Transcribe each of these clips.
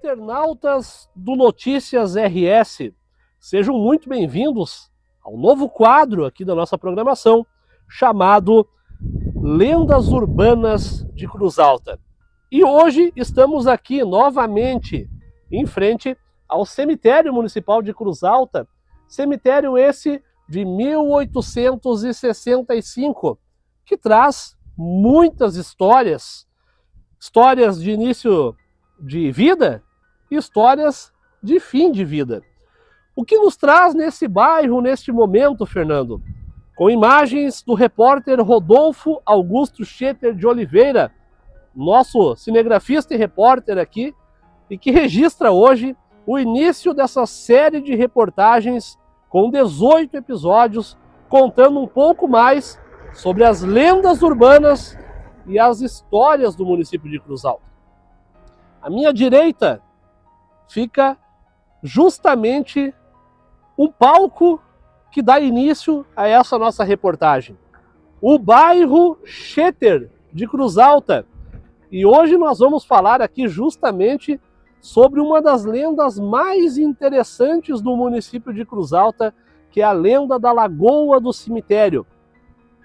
Internautas do Notícias RS, sejam muito bem-vindos ao novo quadro aqui da nossa programação, chamado Lendas Urbanas de Cruz Alta. E hoje estamos aqui novamente em frente ao cemitério municipal de Cruz Alta, cemitério esse de 1865, que traz muitas histórias de início de vida e histórias de fim de vida. O que nos traz nesse bairro, neste momento, Fernando? Com imagens do repórter Rodolfo Augusto Schetter de Oliveira, nosso cinegrafista e repórter aqui, e que registra hoje o início dessa série de reportagens com 18 episódios, contando um pouco mais sobre as lendas urbanas e as histórias do município de Cruz Alta. À minha direita fica justamente um palco que dá início a essa nossa reportagem. O bairro Schetter de Cruz Alta. E hoje nós vamos falar aqui justamente sobre uma das lendas mais interessantes do município de Cruz Alta, que é a lenda da Lagoa do Cemitério.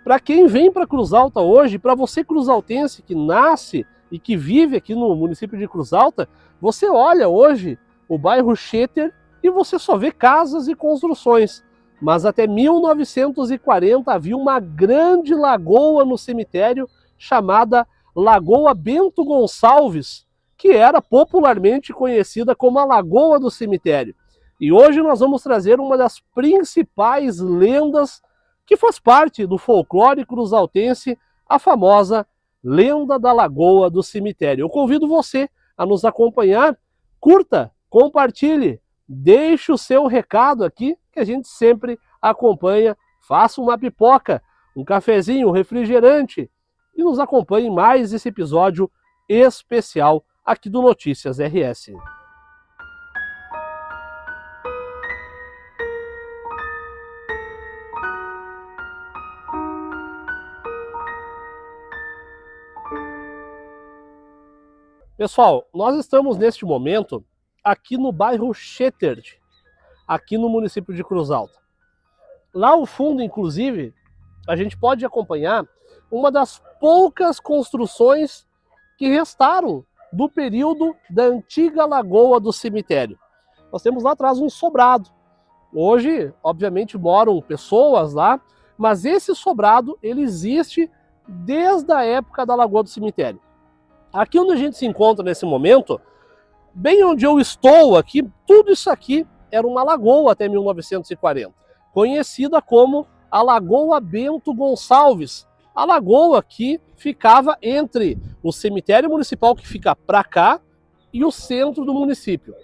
Para quem vem para Cruz Alta hoje, para você cruzaltense que nasce e que vive aqui no município de Cruz Alta, você olha hoje o bairro Schetter e você só vê casas e construções. Mas até 1940 havia uma grande lagoa no cemitério chamada Lagoa Bento Gonçalves, que era popularmente conhecida como a Lagoa do Cemitério. E hoje nós vamos trazer uma das principais lendas que faz parte do folclore cruzaltense, a famosa Lenda da Lagoa do Cemitério. Eu convido você a nos acompanhar, curta, compartilhe, deixe o seu recado aqui, que a gente sempre acompanha, faça uma pipoca, um cafezinho, um refrigerante e nos acompanhe em mais esse episódio especial aqui do Notícias RS. Pessoal, nós estamos neste momento aqui no bairro Schetter, aqui no município de Cruz Alta. Lá ao fundo, inclusive, a gente pode acompanhar uma das poucas construções que restaram do período da antiga Lagoa do Cemitério. Nós temos lá atrás um sobrado. Hoje, obviamente, moram pessoas lá, mas esse sobrado ele existe desde a época da Lagoa do Cemitério. Aqui onde a gente se encontra nesse momento, bem onde eu estou aqui, tudo isso aqui era uma lagoa até 1940, conhecida como a Lagoa Bento Gonçalves. A lagoa que ficava entre o cemitério municipal, que fica para cá, e o centro do município.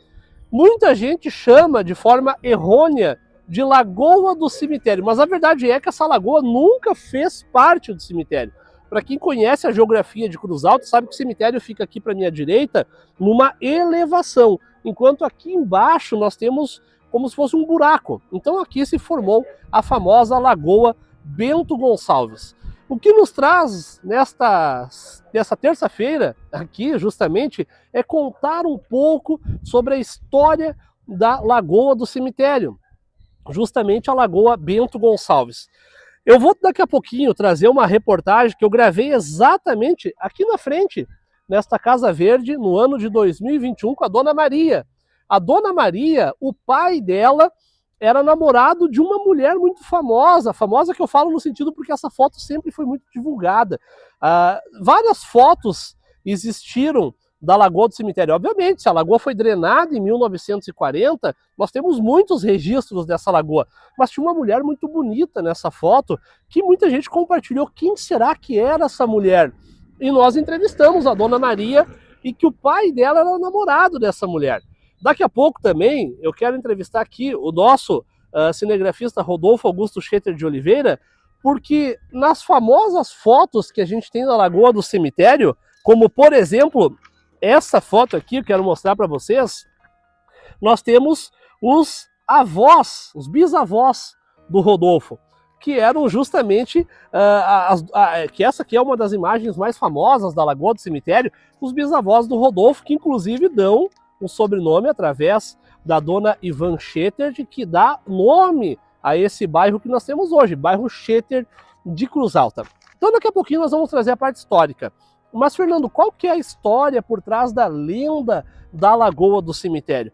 Muita gente chama de forma errônea de Lagoa do Cemitério, mas a verdade é que essa lagoa nunca fez parte do cemitério. Para quem conhece a geografia de Cruz Alta, sabe que o cemitério fica aqui para minha direita, numa elevação, enquanto aqui embaixo nós temos como se fosse um buraco. Então aqui se formou a famosa Lagoa Bento Gonçalves. O que nos traz nessa terça-feira aqui, justamente, é contar um pouco sobre a história da Lagoa do Cemitério, justamente a Lagoa Bento Gonçalves. Eu vou daqui a pouquinho trazer uma reportagem que eu gravei exatamente aqui na frente, nesta Casa Verde, no ano de 2021, com a Dona Maria. A Dona Maria, o pai dela, era namorado de uma mulher muito famosa que eu falo no sentido porque essa foto sempre foi muito divulgada. Várias fotos existiram da Lagoa do Cemitério. Obviamente, se a lagoa foi drenada em 1940, nós temos muitos registros dessa lagoa. Mas tinha uma mulher muito bonita nessa foto, que muita gente compartilhou. Quem será que era essa mulher? E nós entrevistamos a Dona Maria, e que o pai dela era namorado dessa mulher. Daqui a pouco também, eu quero entrevistar aqui o nosso cinegrafista Rodolfo Augusto Schetter de Oliveira, porque nas famosas fotos que a gente tem na Lagoa do Cemitério, como por exemplo, essa foto aqui, eu quero mostrar para vocês, nós temos os avós, os bisavós do Rodolfo, que eram justamente, que essa aqui é uma das imagens mais famosas da Lagoa do Cemitério, os bisavós do Rodolfo, que inclusive dão um sobrenome através da dona Ivan Schetterd, que dá nome a esse bairro que nós temos hoje, bairro Schetterd de Cruz Alta. Então daqui a pouquinho nós vamos trazer a parte histórica. Mas, Fernando, qual que é a história por trás da lenda da Lagoa do Cemitério?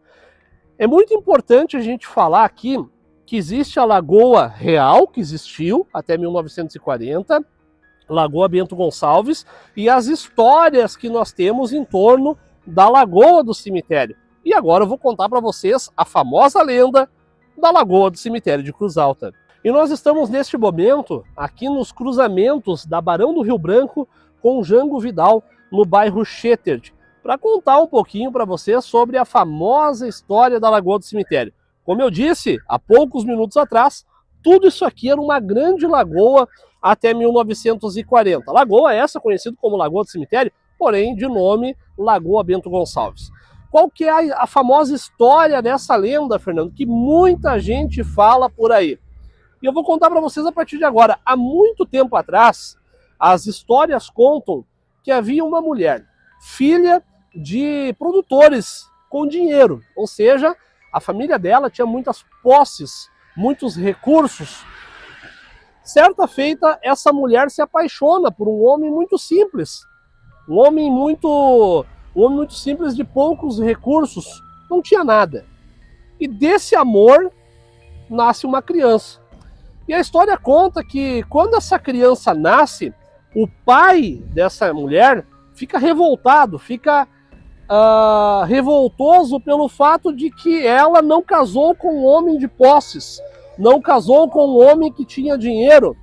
É muito importante a gente falar aqui que existe a Lagoa Real, que existiu até 1940, Lagoa Bento Gonçalves, e as histórias que nós temos em torno da Lagoa do Cemitério. E agora eu vou contar para vocês a famosa lenda da Lagoa do Cemitério de Cruz Alta. E nós estamos neste momento aqui nos cruzamentos da Barão do Rio Branco com Jango Vidal, no bairro Schetterd, para contar um pouquinho para vocês sobre a famosa história da Lagoa do Cemitério. Como eu disse há poucos minutos atrás, tudo isso aqui era uma grande lagoa até 1940. Lagoa essa conhecida como Lagoa do Cemitério, porém de nome Lagoa Bento Gonçalves. Qual que é a famosa história dessa lenda, Fernando, que muita gente fala por aí? E eu vou contar para vocês a partir de agora. Há muito tempo atrás, as histórias contam que havia uma mulher, filha de produtores com dinheiro, ou seja, a família dela tinha muitas posses, muitos recursos. Certa feita, essa mulher se apaixona por um homem muito simples, um homem muito simples, de poucos recursos, não tinha nada. E desse amor nasce uma criança. E a história conta que quando essa criança nasce, o pai dessa mulher fica revoltado, fica revoltoso pelo fato de que ela não casou com um homem de posses, não casou com um homem que tinha dinheiro.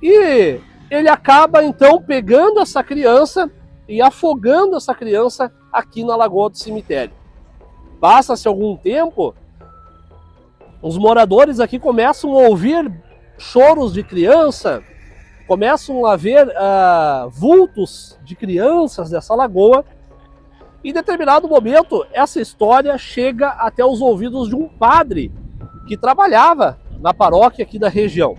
E ele acaba então pegando essa criança e afogando essa criança aqui na Lagoa do Cemitério. Passa-se algum tempo, os moradores aqui começam a ouvir choros de criança, começam a ver vultos de crianças dessa lagoa. Em determinado momento, essa história chega até os ouvidos de um padre que trabalhava na paróquia aqui da região.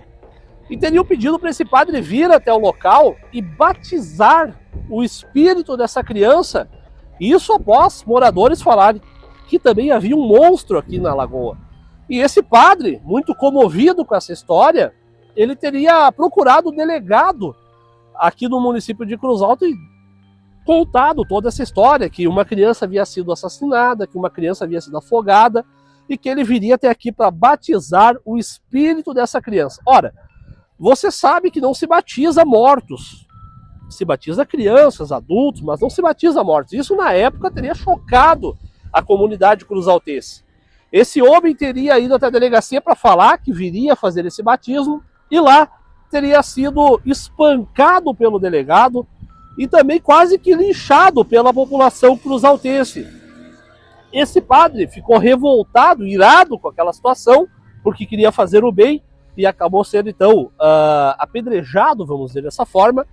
E teriam pedido para esse padre vir até o local e batizar o espírito dessa criança. Isso após moradores falarem que também havia um monstro aqui na lagoa. E esse padre, muito comovido com essa história, ele teria procurado o delegado aqui no município de Cruz Alta e contado toda essa história, que uma criança havia sido assassinada, que uma criança havia sido afogada e que ele viria até aqui para batizar o espírito dessa criança. Ora, você sabe que não se batiza mortos, se batiza crianças, adultos, mas não se batiza mortos. Isso na época teria chocado a comunidade cruzaltense. Esse homem teria ido até a delegacia para falar que viria fazer esse batismo e lá teria sido espancado pelo delegado e também quase que linchado pela população cruzaltense. Esse padre ficou revoltado, irado com aquela situação, porque queria fazer o bem e acabou sendo então apedrejado, vamos dizer dessa forma,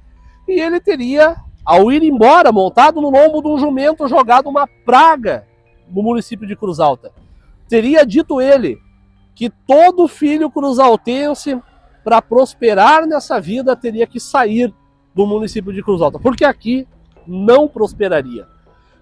e ele teria, ao ir embora, montado no lombo de um jumento, jogado uma praga no município de Cruz Alta. Teria dito ele que todo filho cruzaltense, para prosperar nessa vida, teria que sair do município de Cruz Alta, porque aqui não prosperaria.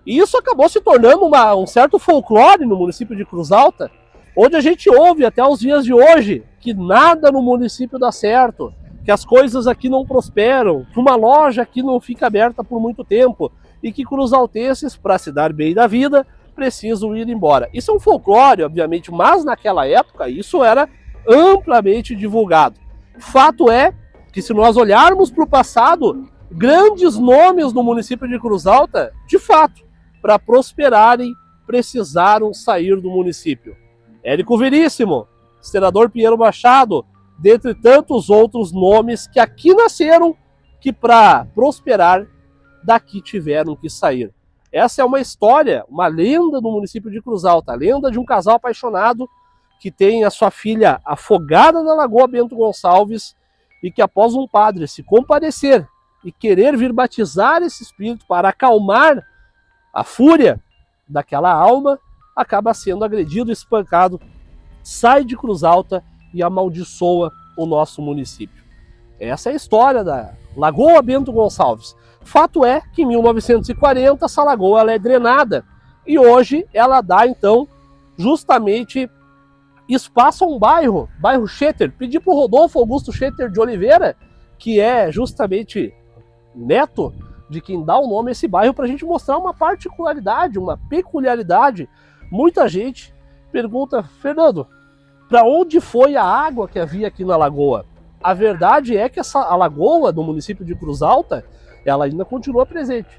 E isso acabou se tornando um certo folclore no município de Cruz Alta, onde a gente ouve até os dias de hoje que nada no município dá certo, que as coisas aqui não prosperam, que uma loja aqui não fica aberta por muito tempo e que cruzaltenses, para se dar bem da vida, precisam ir embora. Isso é um folclore, obviamente, mas naquela época isso era amplamente divulgado. Fato é que, se nós olharmos para o passado, grandes nomes no município de Cruz Alta, de fato, para prosperarem, precisaram sair do município. Érico Veríssimo, senador Pinheiro Machado, dentre tantos outros nomes que aqui nasceram, que para prosperar, daqui tiveram que sair. Essa é uma história, uma lenda do município de Cruz Alta, a lenda de um casal apaixonado que tem a sua filha afogada na Lagoa Bento Gonçalves e que, após um padre se compadecer e querer vir batizar esse espírito para acalmar a fúria daquela alma, acaba sendo agredido, espancado, sai de Cruz Alta e amaldiçoa o nosso município. Essa é a história da Lagoa Bento Gonçalves. Fato é que em 1940 essa lagoa ela é drenada E hoje ela dá, então, justamente espaço a um bairro Schetter. Pedi para o Rodolfo Augusto Schetter de Oliveira, que é justamente neto de quem dá o nome a esse bairro, para a gente mostrar uma particularidade, uma peculiaridade. Muita gente pergunta, Fernando, para onde foi a água que havia aqui na lagoa? A verdade é que a lagoa do município de Cruz Alta, ela ainda continua presente.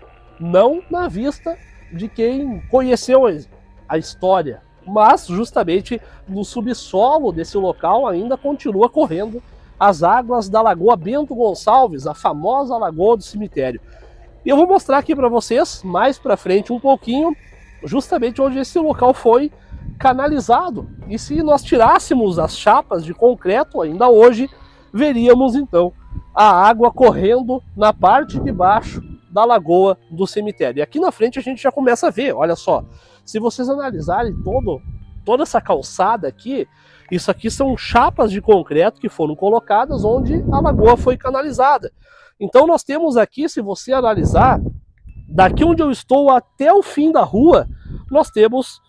Não na vista de quem conheceu a história, mas justamente no subsolo desse local ainda continua correndo as águas da Lagoa Bento Gonçalves, a famosa Lagoa do Cemitério. E eu vou mostrar aqui para vocês, mais para frente um pouquinho, justamente onde esse local foi canalizado. E se nós tirássemos as chapas de concreto ainda hoje, veríamos então a água correndo na parte de baixo da Lagoa do Cemitério. E aqui na frente a gente já começa a ver, olha só, se vocês analisarem toda essa calçada aqui, isso aqui são chapas de concreto que foram colocadas onde a lagoa foi canalizada. Então nós temos aqui, se você analisar, daqui onde eu estou até o fim da rua, nós temos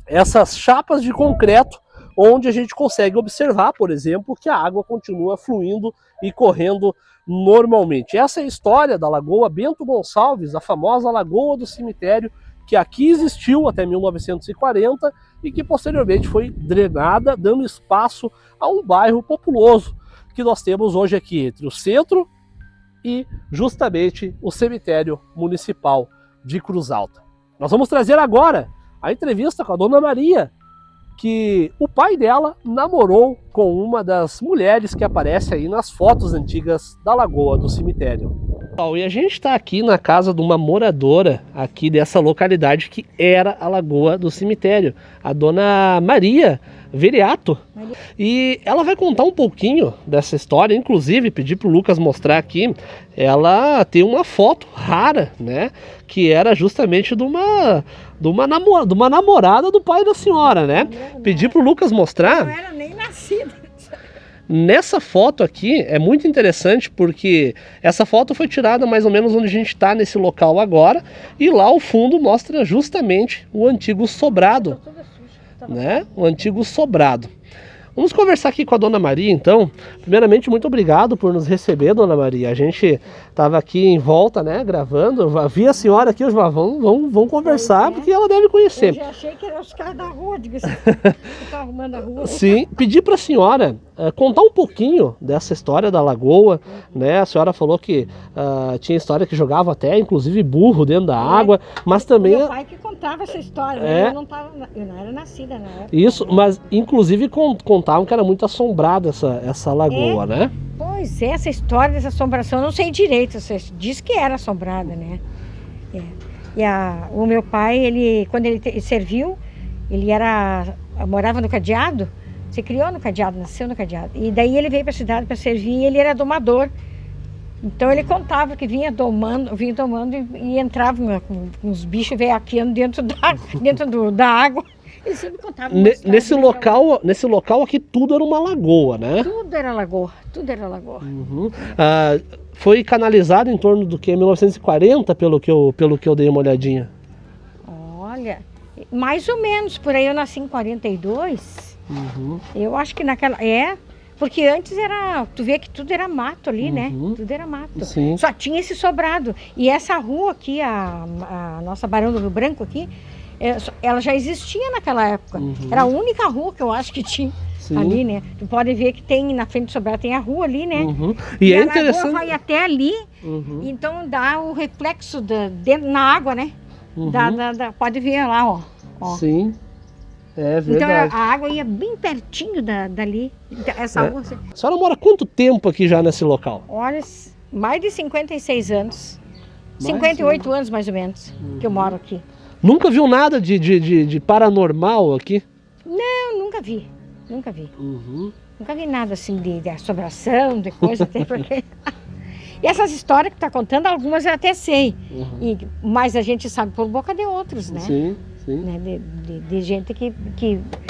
essas chapas de concreto onde a gente consegue observar, por exemplo, que a água continua fluindo e correndo normalmente. Essa é a história da Lagoa Bento Gonçalves, a famosa Lagoa do Cemitério, que aqui existiu até 1940 e que posteriormente foi drenada, dando espaço a um bairro populoso que nós temos hoje aqui entre o centro e justamente o cemitério municipal de Cruz Alta. Nós vamos trazer agora a entrevista com a Dona Maria, que o pai dela namorou com uma das mulheres que aparece aí nas fotos antigas da Lagoa do Cemitério. E a gente está aqui na casa de uma moradora aqui dessa localidade que era a Lagoa do Cemitério, a Dona Maria Veriato. E ela vai contar um pouquinho dessa história, inclusive pedir para o Lucas mostrar aqui, ela tem uma foto rara, né, que era justamente de uma namorada do pai da senhora, né? Pedir para o Lucas mostrar. Não era nem nascida. Nessa foto aqui é muito interessante porque essa foto foi tirada mais ou menos onde a gente está nesse local agora, e lá ao fundo mostra justamente o antigo sobrado, né? O antigo sobrado. Vamos conversar aqui com a Dona Maria, então. Primeiramente, muito obrigado por nos receber, Dona Maria. A gente estava aqui em volta, né, gravando. Eu vi a senhora aqui, vamos conversar, porque ela deve conhecer. Eu já achei que eram os caras da rua, diga assim, que estavam arrumando a rua. Sim, pedi para a senhora contar um pouquinho dessa história da lagoa, né? A senhora falou que tinha história que jogava até, inclusive, burro dentro da água, mas também... Meu pai que contava essa história, eu não era nascida na época. Isso, mas inclusive contavam que era muito assombrada essa lagoa, né? Pois é, essa história dessa assombração, eu não sei direito, você diz que era assombrada, né? E o meu pai, quando ele serviu, ele morava no Cadeado, se criou no Cadeado, nasceu no Cadeado. E daí ele veio para a cidade para servir e ele era domador. Então ele contava que vinha domando e entrava com uns bichos veiaqueando dentro da água. Ele sempre contava nesse local aqui tudo era uma lagoa, né? Tudo era lagoa, tudo era lagoa. Uhum. Foi canalizado em torno do que? 1940, pelo que eu dei uma olhadinha. Olha, mais ou menos, por aí eu nasci em 42. Uhum. Eu acho que porque antes tu vê que tudo era mato ali, né? Tudo era mato. Sim. Só tinha esse sobrado. E essa rua aqui, a nossa Barão do Rio Branco aqui, ela já existia naquela época. Era a única rua que eu acho que tinha. Sim. Ali, né? Tu pode ver que tem na frente do sobrado, tem a rua ali, né? E é a interessante. Lagoa vai até ali, então dá o reflexo dentro na água, né? Pode ver lá, ó. Sim, é verdade. Então a água ia bem pertinho dali. Essa rua. A senhora mora quanto tempo aqui já nesse local? Olha, mais de 56 anos. 58 anos mais ou menos que eu moro aqui. Nunca viu nada de paranormal aqui? Não, nunca vi. Nunca vi. Nunca vi nada assim de assombração, de coisa até porque... E essas histórias que tá contando, algumas eu até sei. Mas a gente sabe por boca de outros, né? Sim. sim. Né? De gente que,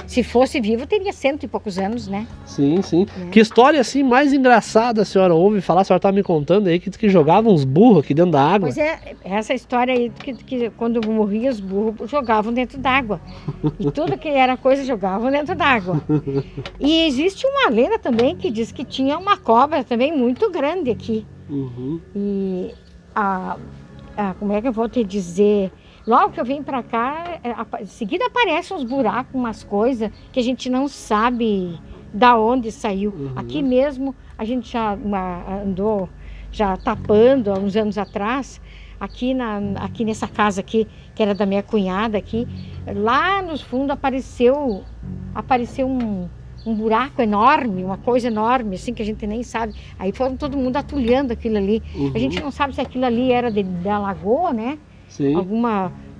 se fosse vivo, teria 100 e poucos anos, né? Sim, sim. Né? Que história assim mais engraçada a senhora ouve falar? A senhora tá me contando aí que jogavam uns burros aqui dentro da água. Pois é, essa história aí que quando morria os burros jogavam dentro d'água. E tudo que era coisa jogavam dentro d'água. E existe uma lenda também que diz que tinha uma cobra também muito grande aqui. Uhum. E como é que eu vou te dizer? Logo que eu vim pra cá, em seguida aparecem uns buracos, umas coisas que a gente não sabe da onde saiu. Uhum. Aqui mesmo a gente já andou já tapando há uns anos atrás, aqui nessa casa aqui, que era da minha cunhada aqui, lá no fundo apareceu um buraco enorme, uma coisa enorme, assim, que a gente nem sabe. Aí foram todo mundo atulhando aquilo ali. Uhum. A gente não sabe se aquilo ali era da lagoa, né? Sim.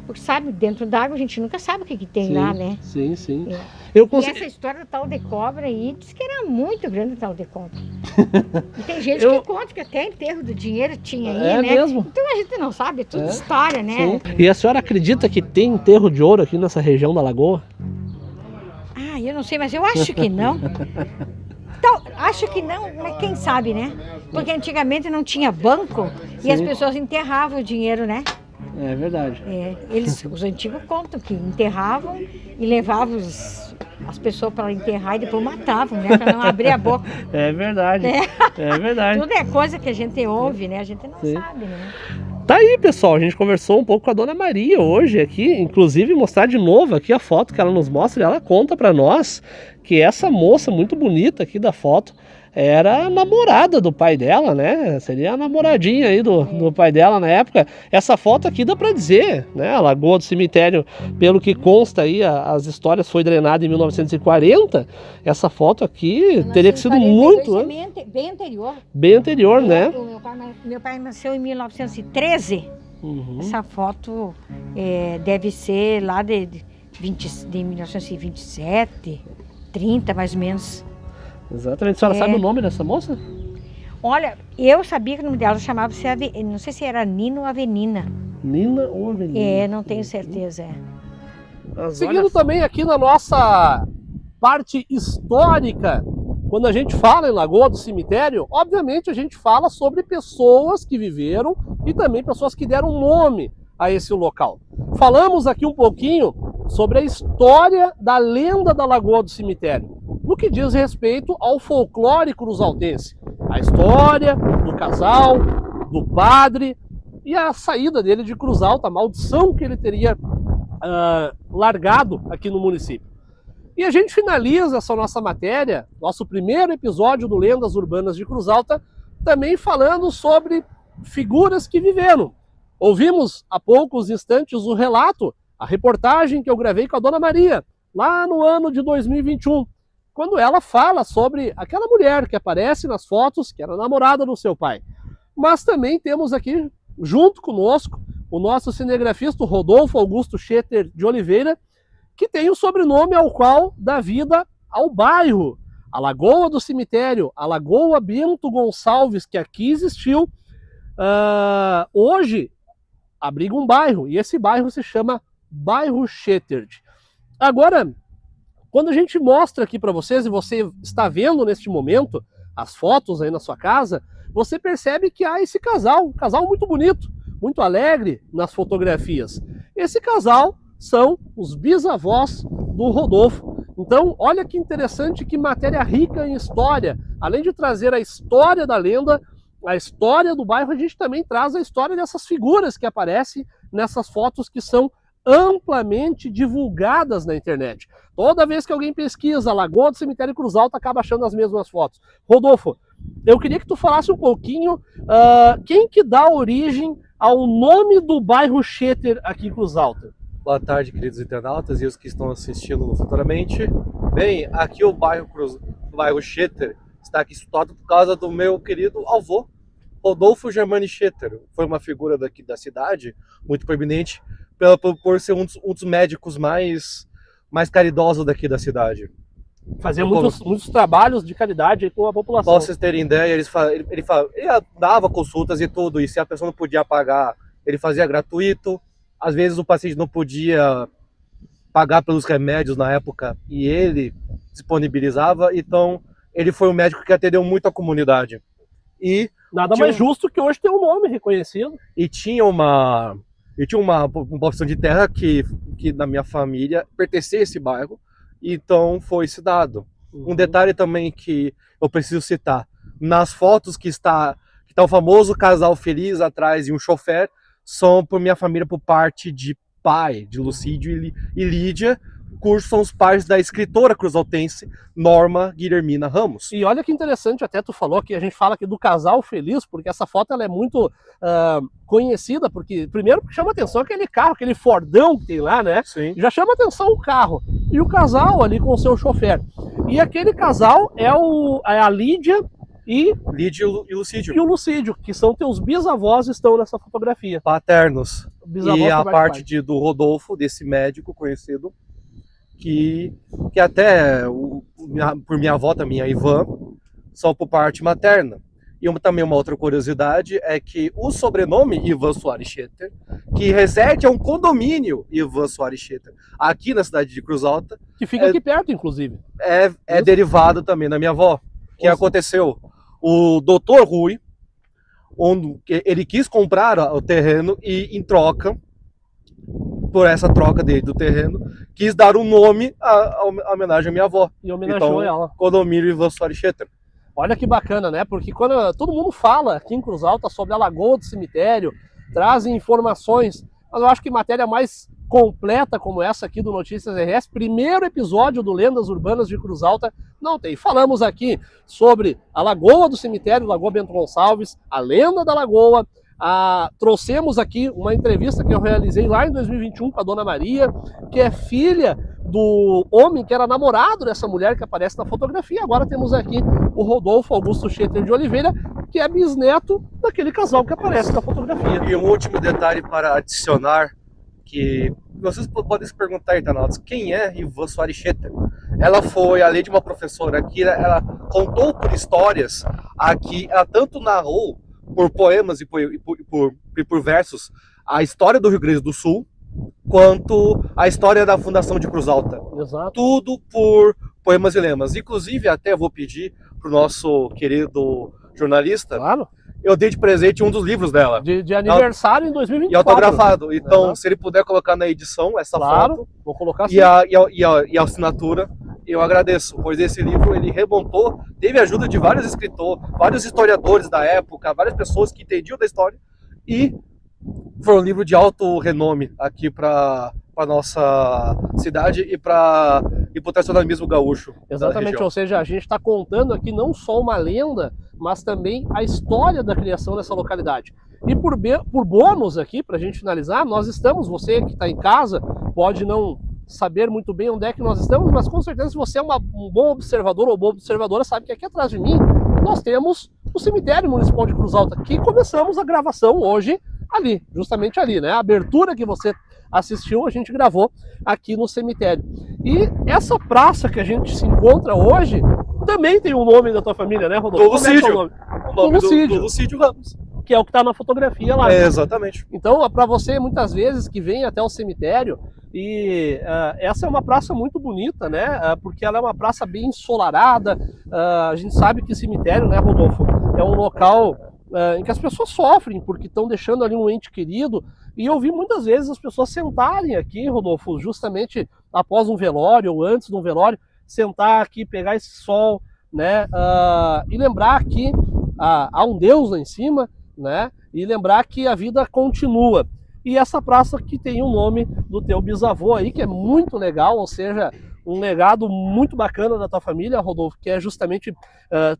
Porque sabe, dentro d'água a gente nunca sabe o que tem sim, lá, né? Sim, sim. É. Eu E essa história do tal de cobra aí, diz que era muito grande o tal de cobra. E tem gente que conta que até enterro do dinheiro tinha aí, né? Mesmo? Então a gente não sabe, é tudo história, né? Sim. E a senhora acredita que tem enterro de ouro aqui nessa região da lagoa? Ah, eu não sei, mas eu acho que não. Então, acho que não, mas quem sabe, né? Porque antigamente não tinha banco e as pessoas enterravam o dinheiro, né? É verdade. Os antigos contam que enterravam e levavam as pessoas para enterrar e depois matavam, né? Para não abrir a boca. É verdade. É verdade. Tudo é coisa que a gente ouve, né? A gente não sabe, né? Tá aí, pessoal, a gente conversou um pouco com a Dona Maria hoje aqui, inclusive mostrar de novo aqui a foto que ela nos mostra, e ela conta pra nós que essa moça muito bonita aqui da foto era a namorada do pai dela, né? Seria a namoradinha aí do pai dela na época. Essa foto aqui dá pra dizer, né? A Lagoa do Cemitério, pelo que consta aí, as histórias foi drenada em 1940. Essa foto aqui teria que sido muito... Bem anterior. Bem anterior, né? Meu pai nasceu em 1913. Uhum. Essa foto deve ser lá de 1927, 30 mais ou menos. Exatamente. A senhora sabe o nome dessa moça? Olha, eu sabia que o nome dela chamava-se, não sei se era Nina ou Avenina. Nina ou Avenina? Não tenho certeza. Seguindo também aqui na nossa parte histórica, quando a gente fala em Lagoa do Cemitério, obviamente a gente fala sobre pessoas que viveram e também pessoas que deram nome a esse local. Falamos aqui um pouquinho sobre a história da lenda da Lagoa do Cemitério, no que diz respeito ao folclore cruzaltense. A história do casal, do padre e a saída dele de Cruz Alta, a maldição que ele teria largado aqui no município. E a gente finaliza essa nossa matéria, nosso primeiro episódio do Lendas Urbanas de Cruz Alta, também falando sobre figuras que viveram. Ouvimos há poucos instantes o relato, a reportagem que eu gravei com a Dona Maria, lá no ano de 2021, quando ela fala sobre aquela mulher que aparece nas fotos, que era namorada do seu pai. Mas também temos aqui, junto conosco, o nosso cinegrafista Rodolfo Augusto Schetter de Oliveira, que tem o sobrenome ao qual dá vida ao bairro, a Lagoa do Cemitério, a Lagoa Bento Gonçalves, que aqui existiu, hoje abriga um bairro, e esse bairro se chama Bairro Schetter. Agora, quando a gente mostra aqui para vocês, e você está vendo neste momento as fotos aí na sua casa, você percebe que há esse casal, um casal muito bonito, muito alegre nas fotografias. Esse casal são os bisavós do Rodolfo. Então, olha que interessante, que matéria rica em história. Além de trazer a história da lenda, a história do bairro, a gente também traz a história dessas figuras que aparecem nessas fotos que são amplamente divulgadas na internet. Toda vez que alguém pesquisa Lagoa do Cemitério Cruz Alta, acaba achando as mesmas fotos. Rodolfo, eu queria que tu falasse um pouquinho quem que dá origem ao nome do bairro Schetter aqui em Cruz Alta. Boa tarde, queridos internautas e os que estão assistindo futuramente. Bem, aqui o bairro Schetter está aqui situado por causa do meu querido avô, Rodolfo Germani Schetter. Foi uma figura daqui da cidade, muito proeminente, por ser um dos médicos mais caridosos daqui da cidade. Fazia muitos trabalhos de caridade com a população. Para vocês terem ideia, ele dava consultas e tudo, e se a pessoa não podia pagar, ele fazia gratuito. Às vezes o paciente não podia pagar pelos remédios na época e ele disponibilizava, então ele foi um médico que atendeu muito a comunidade. E Nada mais justo que hoje ter um nome reconhecido. tinha uma porção de terra que na minha família pertencia a esse bairro, então foi se dado. Um detalhe também que eu preciso citar, nas fotos que está o famoso casal feliz atrás e um chofer, são por minha família por parte de pai, de Lucídio e Lídia, cujos são os pais da escritora cruzaltense Norma Guilhermina Ramos. E olha que interessante, até tu falou que a gente fala aqui do casal feliz, porque essa foto ela é muito conhecida, porque primeiro chama atenção aquele carro, aquele Fordão que tem lá, né? Sim. Já chama atenção o carro. E o casal ali com o seu chofer. E aquele casal é a Lídia Lídia e Lucídio. E o Lucídio, que são teus bisavós, estão nessa fotografia. Paternos. Bisavós E a por parte do Rodolfo, desse médico conhecido, que até por minha avó também, a Ivan, são por parte materna. E também uma outra curiosidade é que o sobrenome Ivan Soares Schetter, que reside a um condomínio Ivan Soares Schetter, aqui na cidade de Cruz Alta, que fica aqui perto, inclusive. É derivado também da minha avó. Que aconteceu? O doutor Rui, ele quis comprar o terreno e, em troca, por essa troca do terreno, quis dar um nome à homenagem à minha avó. E homenageou ela. Condomínio Ivan Soares Schetter. Olha que bacana, né? Porque quando todo mundo fala aqui em Cruz Alta sobre a Lagoa do Cemitério, trazem informações, mas eu acho que matéria mais completa como essa aqui do Notícias RS, primeiro episódio do Lendas Urbanas de Cruz Alta, não tem. Falamos aqui sobre a Lagoa do Cemitério, Lagoa Bento Gonçalves, a lenda da Lagoa, trouxemos aqui uma entrevista que eu realizei lá em 2021 com a Dona Maria, que é filha do homem que era namorado dessa mulher que aparece na fotografia. Agora temos aqui o Rodolfo Augusto Schetter de Oliveira, que é bisneto daquele casal que aparece na fotografia. E um último detalhe para adicionar, que vocês podem se perguntar, internautas, quem é Ivan Soares Schetter? Ela foi, além de uma professora aqui, ela contou por histórias aqui, ela tanto narrou por poemas e por versos a história do Rio Grande do Sul, quanto a história da fundação de Cruz Alta. Exato. Tudo por poemas e lemas. Inclusive, até vou pedir para o nosso querido jornalista, claro, eu dei de presente um dos livros dela. De aniversário em 2024. E autografado. Então, se ele puder colocar na edição essa foto, vou colocar e a assinatura, eu agradeço, pois esse livro ele remontou, teve ajuda de vários escritores, vários historiadores da época, várias pessoas que entendiam da história, e foi um livro de alto renome aqui para nossa cidade e para o tradicionalismo gaúcho. Exatamente, ou seja, a gente está contando aqui não só uma lenda, mas também a história da criação dessa localidade. E por bônus aqui, para a gente finalizar, nós estamos, você que está em casa, pode não saber muito bem onde é que nós estamos, mas com certeza se você é um bom observador ou boa observadora, sabe que aqui atrás de mim nós temos o Cemitério Municipal de Cruz Alta, que começamos a gravação hoje ali, justamente ali, né? A abertura que você assistiu, a gente gravou aqui no cemitério. E essa praça que a gente se encontra hoje também tem o nome da tua família, né, Rodolfo? Do Lucídio. O nome do Lucídio Ramos. Que é o que está na fotografia lá. Exatamente. Então, para você, muitas vezes, que vem até o cemitério, e essa é uma praça muito bonita, né? Porque ela é uma praça bem ensolarada. A gente sabe que cemitério, né, Rodolfo, é um local em que as pessoas sofrem, porque estão deixando ali um ente querido. E eu vi muitas vezes as pessoas sentarem aqui, Rodolfo, justamente após um velório ou antes de um velório, sentar aqui, pegar esse sol, né? E lembrar que há um Deus lá em cima, né? E lembrar que a vida continua. E essa praça que tem o nome do teu bisavô aí, que é muito legal, ou seja, um legado muito bacana da tua família, Rodolfo, que é justamente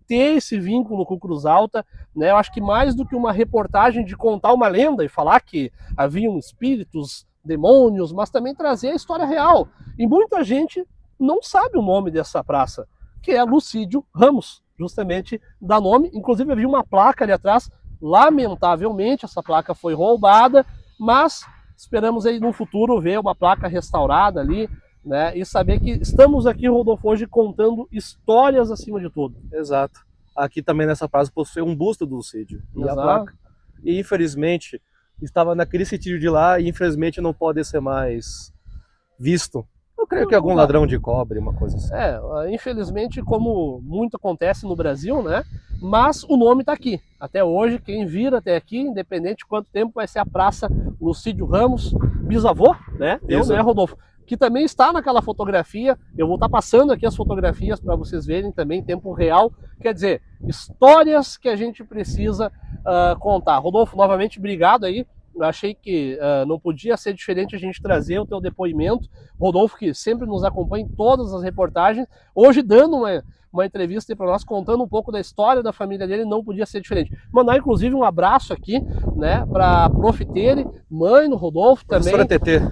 ter esse vínculo com Cruz Alta, né? Eu acho que mais do que uma reportagem de contar uma lenda e falar que haviam espíritos, demônios, mas também trazer a história real. E muita gente não sabe o nome dessa praça, que é Lucídio Ramos, justamente dá nome. Inclusive havia uma placa ali atrás, lamentavelmente essa placa foi roubada, mas esperamos aí no futuro ver uma placa restaurada ali, né? E saber que estamos aqui, Rodolfo, hoje contando histórias acima de tudo. Exato. Aqui também nessa praça possui um busto do Lucídio. E a placa. E infelizmente estava naquele sentido de lá e infelizmente não pode ser mais visto Eu creio que algum ladrão de cobre, uma coisa assim. Infelizmente, como muito acontece no Brasil, né? Mas o nome está aqui. Até hoje, quem vir até aqui, independente de quanto tempo, vai ser a Praça Lucídio Ramos, bisavô, né? Eu, né, Rodolfo? Que também está naquela fotografia. Eu vou estar passando aqui as fotografias para vocês verem também em tempo real. Quer dizer, histórias que a gente precisa contar. Rodolfo, novamente, obrigado aí. Eu achei que não podia ser diferente a gente trazer o teu depoimento. Rodolfo, que sempre nos acompanha em todas as reportagens, hoje dando uma entrevista para nós, contando um pouco da história da família dele, não podia ser diferente. Mandar, inclusive, um abraço aqui, né, para a Prof. Tere, mãe do Rodolfo também.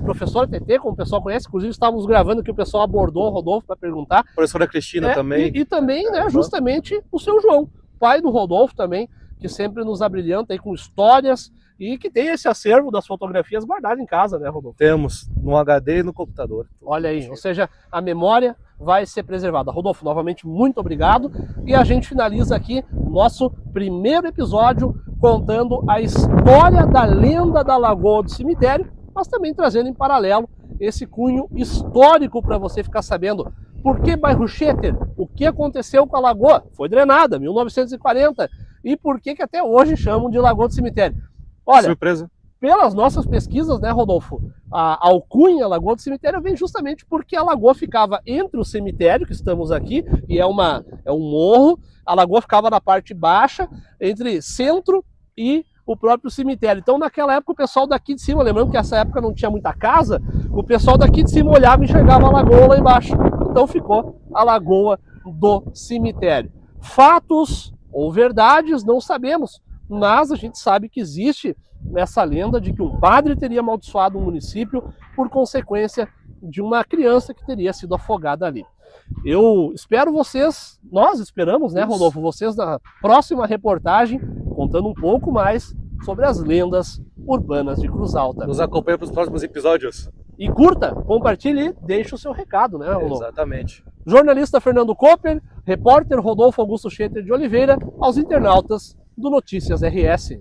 Professora TT, como o pessoal conhece, inclusive estávamos gravando que o pessoal abordou o Rodolfo para perguntar. Professora Cristina também. E também, né, justamente o seu João, pai do Rodolfo também, que sempre nos abrilhanta aí com histórias e que tem esse acervo das fotografias guardado em casa, né, Rodolfo? Temos, no HD e no computador. Olha aí, ou seja, a memória vai ser preservada. Rodolfo, novamente, muito obrigado. E a gente finaliza aqui o nosso primeiro episódio contando a história da lenda da Lagoa do Cemitério, mas também trazendo em paralelo esse cunho histórico para você ficar sabendo por que bairro Schetter, o que aconteceu com a lagoa, foi drenada, 1940, e por que até hoje chamam de Lagoa do Cemitério. Olha, surpresa. Pelas nossas pesquisas, né, Rodolfo, a alcunha Lagoa do Cemitério vem justamente porque a lagoa ficava entre o cemitério, que estamos aqui, e é um morro, a lagoa ficava na parte baixa, entre centro e o próprio cemitério. Então, naquela época, o pessoal daqui de cima, lembrando que nessa época não tinha muita casa, o pessoal daqui de cima olhava e enxergava a lagoa lá embaixo. Então ficou a Lagoa do Cemitério. Fatos ou verdades, não sabemos, mas a gente sabe que existe essa lenda de que um padre teria amaldiçoado um município por consequência de uma criança que teria sido afogada ali. Eu espero vocês, nós esperamos, né, Rodolfo, vocês na próxima reportagem, contando um pouco mais sobre as lendas urbanas de Cruz Alta. Nos acompanha para os próximos episódios. E curta, compartilhe e deixe o seu recado, né, Rodolfo? Exatamente. Jornalista Fernando Cooper, repórter Rodolfo Augusto Schetter de Oliveira, aos internautas do Notícias RS.